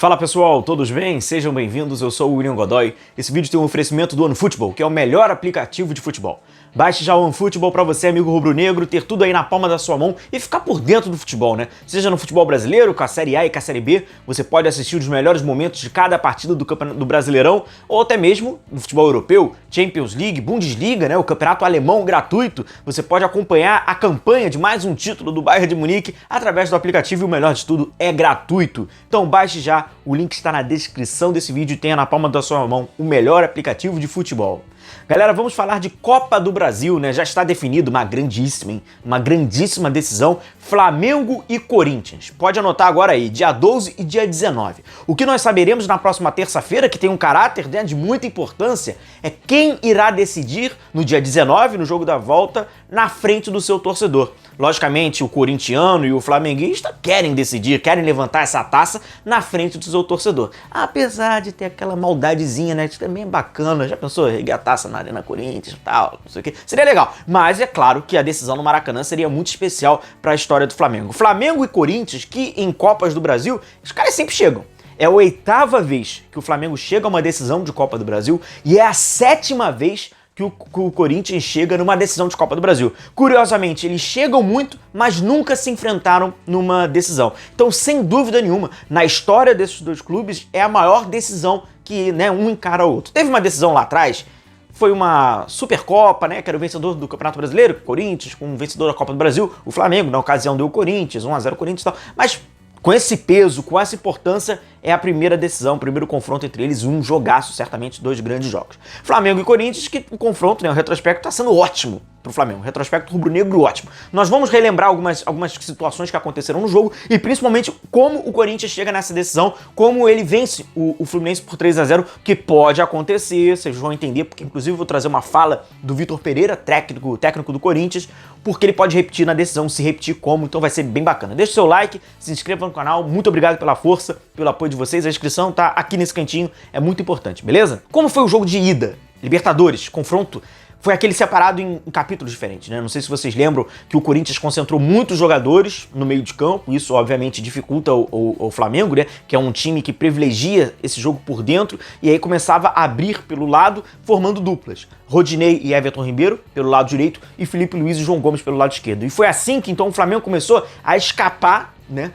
Fala pessoal, todos bem? Sejam bem-vindos, eu sou o William Godoy. Esse vídeo tem um oferecimento do OneFootball, que é o melhor aplicativo de futebol. Baixe já o OneFootball para você, amigo rubro-negro, ter tudo aí na palma da sua mão e ficar por dentro do futebol, né? Seja no futebol brasileiro, com a Série A e com a Série B, você pode assistir os melhores momentos de cada partida do Brasileirão, ou até mesmo no futebol europeu, Champions League, Bundesliga, né? O campeonato alemão gratuito. Você pode acompanhar a campanha de mais um título do Bayern de Munique através do aplicativo e o melhor de tudo, é gratuito. Então baixe já, o link está na descrição desse vídeo e tenha na palma da sua mão o melhor aplicativo de futebol. Galera, vamos falar de Copa do Brasil, né? Já está definido uma grandíssima decisão, Flamengo e Corinthians. Pode anotar agora aí, dia 12 e dia 19. O que nós saberemos na próxima terça-feira, que tem um caráter, né, de muita importância, é quem irá decidir no dia 19, no jogo da volta, na frente do seu torcedor. Logicamente, o corintiano e o flamenguista querem decidir, querem levantar essa taça na frente do seu torcedor. Apesar de ter aquela maldadezinha, né? Isso também é bacana. Já pensou? Erguer a taça na Arena Corinthians e tal, não sei o quê. Seria legal. Mas é claro que a decisão no Maracanã seria muito especial para a história do Flamengo. Flamengo e Corinthians, que em Copas do Brasil, os caras sempre chegam. É a 8ª vez que o Flamengo chega a uma decisão de Copa do Brasil e é a 7ª vez que o Corinthians chega numa decisão de Copa do Brasil. Curiosamente, eles chegam muito, mas nunca se enfrentaram numa decisão. Então, sem dúvida nenhuma, na história desses dois clubes, é a maior decisão que, né, um encara o outro. Teve uma decisão lá atrás, foi uma Supercopa, né, que era o vencedor do Campeonato Brasileiro, o Corinthians, com o vencedor da Copa do Brasil, o Flamengo, na ocasião deu o Corinthians, 1-0 Corinthians e tal, mas com esse peso, com essa importância, é a primeira decisão, o primeiro confronto entre eles, um jogaço, certamente, dois grandes jogos. Flamengo e Corinthians, que o confronto, né, o retrospecto está sendo ótimo pro Flamengo, retrospecto rubro-negro ótimo. Nós vamos relembrar algumas situações que aconteceram no jogo e principalmente como o Corinthians chega nessa decisão, como ele vence o Fluminense por 3-0, que pode acontecer, vocês vão entender, porque inclusive eu vou trazer uma fala do Vitor Pereira, técnico do Corinthians, porque ele pode repetir na decisão, se repetir como, então vai ser bem bacana. Deixa o seu like, se inscreva no canal, muito obrigado pela força, pelo apoio de vocês, a inscrição tá aqui nesse cantinho, é muito importante, beleza? Como foi o jogo de ida? Libertadores, confronto, foi aquele separado em capítulos diferentes, né? Não sei se vocês lembram que o Corinthians concentrou muitos jogadores no meio de campo, isso obviamente dificulta o Flamengo, né? Que é um time que privilegia esse jogo por dentro, e aí começava a abrir pelo lado, formando duplas. Rodinei e Everton Ribeiro pelo lado direito e Felipe Luiz e João Gomes pelo lado esquerdo. E foi assim que então o Flamengo começou a escapar, né,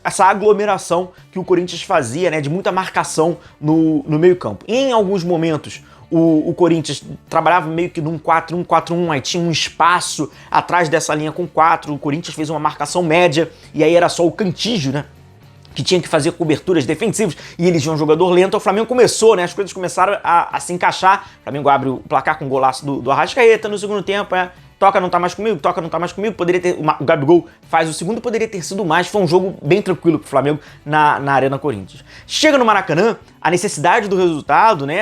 essa aglomeração que o Corinthians fazia, né, de muita marcação no meio campo. Em alguns momentos o Corinthians trabalhava meio que num 4-1-4-1, aí tinha um espaço atrás dessa linha com 4, o Corinthians fez uma marcação média e aí era só o Cantígio, né, que tinha que fazer coberturas defensivas e eles tinham um jogador lento. O Flamengo começou, né, as coisas começaram a se encaixar. O Flamengo abre o placar com o golaço do Arrascaeta no segundo tempo, toca, não tá mais comigo, poderia ter, o Gabigol faz o segundo, poderia ter sido mais, foi um jogo bem tranquilo pro Flamengo na Arena Corinthians. Chega no Maracanã, a necessidade do resultado, né,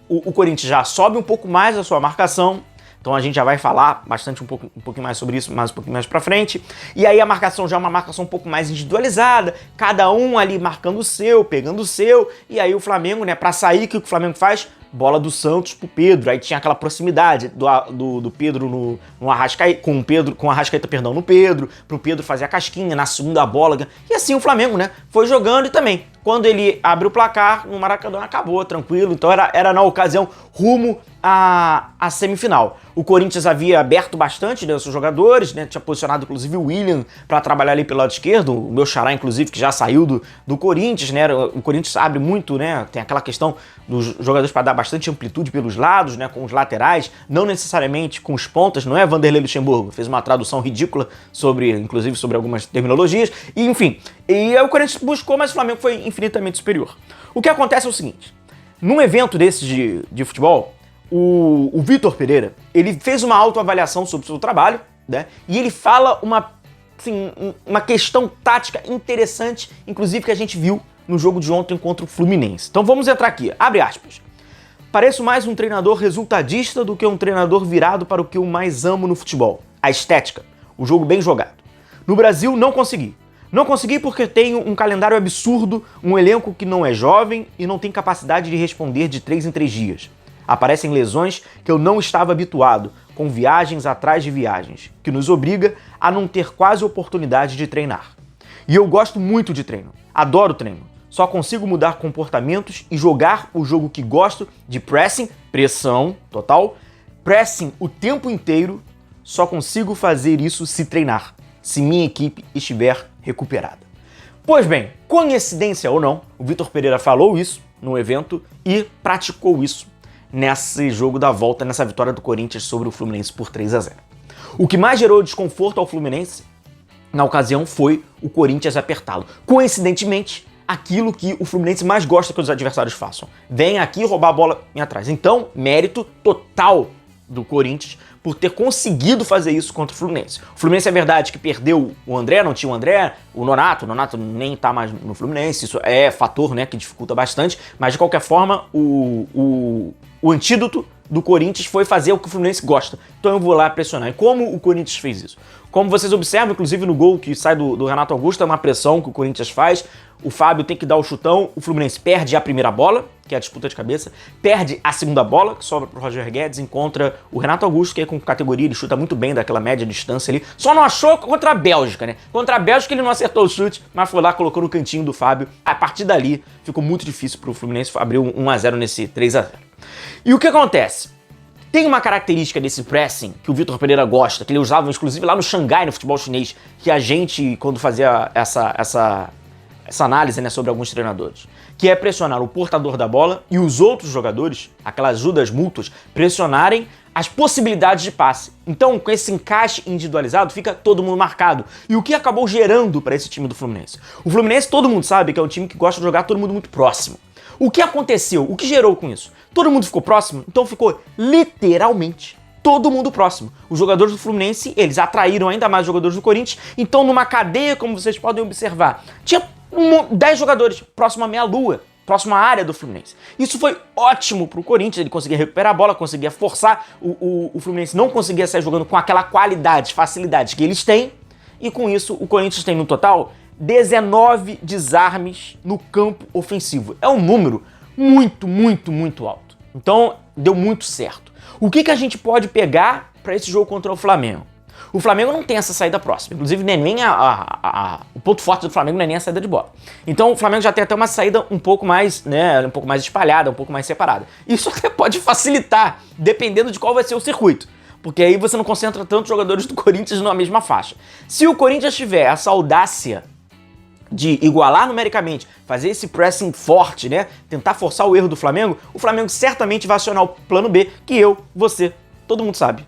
o Corinthians já sobe um pouco mais a sua marcação, então a gente já vai falar bastante um pouquinho mais sobre isso, um pouquinho mais pra frente, e aí a marcação já é uma marcação um pouco mais individualizada, cada um ali marcando o seu, pegando o seu, e aí o Flamengo, né, pra sair, o que o Flamengo faz? Bola do Santos pro Pedro, aí tinha aquela proximidade do Pedro no Arrascaeta, com o Arrascaeta, perdão, no Pedro, pro Pedro fazer a casquinha na segunda bola, e assim o Flamengo, né, foi jogando e também, quando ele abre o placar, no Maracanã acabou, tranquilo, então era na ocasião rumo à semifinal. O Corinthians havia aberto bastante, né, seus jogadores, né, tinha posicionado inclusive o William para trabalhar ali pelo lado esquerdo, o meu xará inclusive que já saiu do Corinthians, né, o Corinthians abre muito, né, tem aquela questão dos jogadores para dar bastante amplitude pelos lados, né, com os laterais, não necessariamente com os pontas, não é Vanderlei Luxemburgo, fez uma tradução ridícula inclusive sobre algumas terminologias, e enfim, e aí o Corinthians buscou, mas o Flamengo foi infinitamente superior. O que acontece é o seguinte, num evento desse de futebol, o Vitor Pereira, ele fez uma autoavaliação sobre o seu trabalho, né, e ele fala uma questão tática interessante, inclusive que a gente viu no jogo de ontem contra o Fluminense. Então vamos entrar aqui, abre aspas. Pareço mais um treinador resultadista do que um treinador virado para o que eu mais amo no futebol, a estética, o jogo bem jogado. No Brasil não consegui. Não consegui porque tenho um calendário absurdo, um elenco que não é jovem e não tem capacidade de responder de 3 em 3 dias. Aparecem lesões que eu não estava habituado, com viagens atrás de viagens, que nos obriga a não ter quase oportunidade de treinar. E eu gosto muito de treino, adoro treino. só consigo mudar comportamentos e jogar o jogo que gosto de pressing, pressão total, pressing o tempo inteiro, só consigo fazer isso se treinar, se minha equipe estiver recuperada. Pois bem, coincidência ou não, o Vitor Pereira falou isso no evento e praticou isso nesse jogo da volta, nessa vitória do Corinthians sobre o Fluminense por 3-0. O que mais gerou desconforto ao Fluminense, na ocasião, foi o Corinthians apertá-lo. Coincidentemente, aquilo que o Fluminense mais gosta que os adversários façam. Vem aqui roubar a bola em atrás. Então, mérito total do Corinthians por ter conseguido fazer isso contra o Fluminense. O Fluminense é verdade que perdeu o André, não tinha o André, o Nonato nem tá mais no Fluminense, isso é fator, né, que dificulta bastante, mas de qualquer forma, o antídoto do Corinthians foi fazer o que o Fluminense gosta. Então eu vou lá pressionar. E como o Corinthians fez isso? Como vocês observam, inclusive no gol que sai do Renato Augusto, é uma pressão que o Corinthians faz, o Fábio tem que dar o chutão, o Fluminense perde a primeira bola, que é a disputa de cabeça, perde a segunda bola, que sobra pro Roger Guedes, encontra o Renato Augusto, que é com categoria, ele chuta muito bem daquela média distância ali, só não achou contra a Bélgica, né? Contra a Bélgica ele não acertou o chute, mas foi lá, colocou no cantinho do Fábio. A partir dali, ficou muito difícil pro Fluminense abrir 1-0 nesse 3-0. E o que acontece? Tem uma característica desse pressing que o Vitor Pereira gosta, que ele usava inclusive lá no Xangai, no futebol chinês, que a gente, quando fazia essa análise, né, sobre alguns treinadores, que é pressionar o portador da bola e os outros jogadores, aquelas ajudas mútuas, pressionarem as possibilidades de passe. Então, com esse encaixe individualizado, fica todo mundo marcado. E o que acabou gerando para esse time do Fluminense? O Fluminense, todo mundo sabe que é um time que gosta de jogar todo mundo muito próximo. O que aconteceu? O que gerou com isso? Todo mundo ficou próximo? Então ficou literalmente todo mundo próximo. Os jogadores do Fluminense, eles atraíram ainda mais os jogadores do Corinthians. Então, numa cadeia, como vocês podem observar, tinha 10 jogadores próximo à meia-lua, próximo à área do Fluminense. Isso foi ótimo pro Corinthians, ele conseguia recuperar a bola, conseguia forçar, o Fluminense não conseguia sair jogando com aquela qualidade, facilidade que eles têm, e com isso o Corinthians tem no total 19 desarmes no campo ofensivo. É um número muito, muito, muito alto. Então, deu muito certo. O que a gente pode pegar para esse jogo contra o Flamengo? O Flamengo não tem essa saída próxima. Inclusive, nem o ponto forte do Flamengo não é nem a saída de bola. Então, o Flamengo já tem até uma saída um pouco mais, né, um pouco mais espalhada, um pouco mais separada. Isso até pode facilitar, dependendo de qual vai ser o circuito. Porque aí você não concentra tantos jogadores do Corinthians numa mesma faixa. Se o Corinthians tiver essa audácia de igualar numericamente, fazer esse pressing forte, né, tentar forçar o erro do Flamengo, o Flamengo certamente vai acionar o plano B, que você, todo mundo sabe.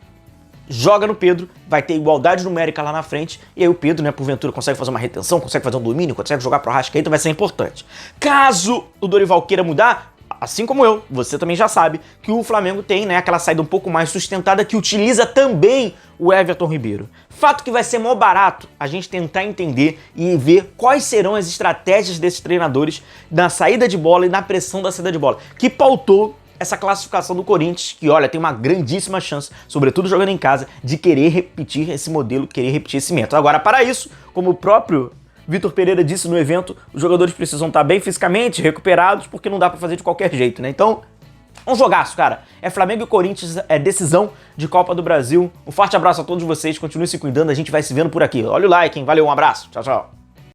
Joga no Pedro, vai ter igualdade numérica lá na frente, e aí o Pedro, né, porventura, consegue fazer uma retenção, consegue fazer um domínio, consegue jogar pro Arrascaeta, vai ser importante. Caso o Dorival queira mudar, assim como eu, você também já sabe que o Flamengo tem, né, aquela saída um pouco mais sustentada que utiliza também o Everton Ribeiro. Fato que vai ser mó barato a gente tentar entender e ver quais serão as estratégias desses treinadores na saída de bola e na pressão da saída de bola, que pautou essa classificação do Corinthians, que, olha, tem uma grandíssima chance, sobretudo jogando em casa, de querer repetir esse modelo, querer repetir esse método. Agora, para isso, como o próprio Vitor Pereira disse no evento, os jogadores precisam estar bem fisicamente, recuperados, porque não dá pra fazer de qualquer jeito, né? Então, um jogaço, cara. É Flamengo e Corinthians, é decisão de Copa do Brasil. Um forte abraço a todos vocês, continue se cuidando, a gente vai se vendo por aqui. Olha o like, hein? Valeu, um abraço. Tchau, tchau.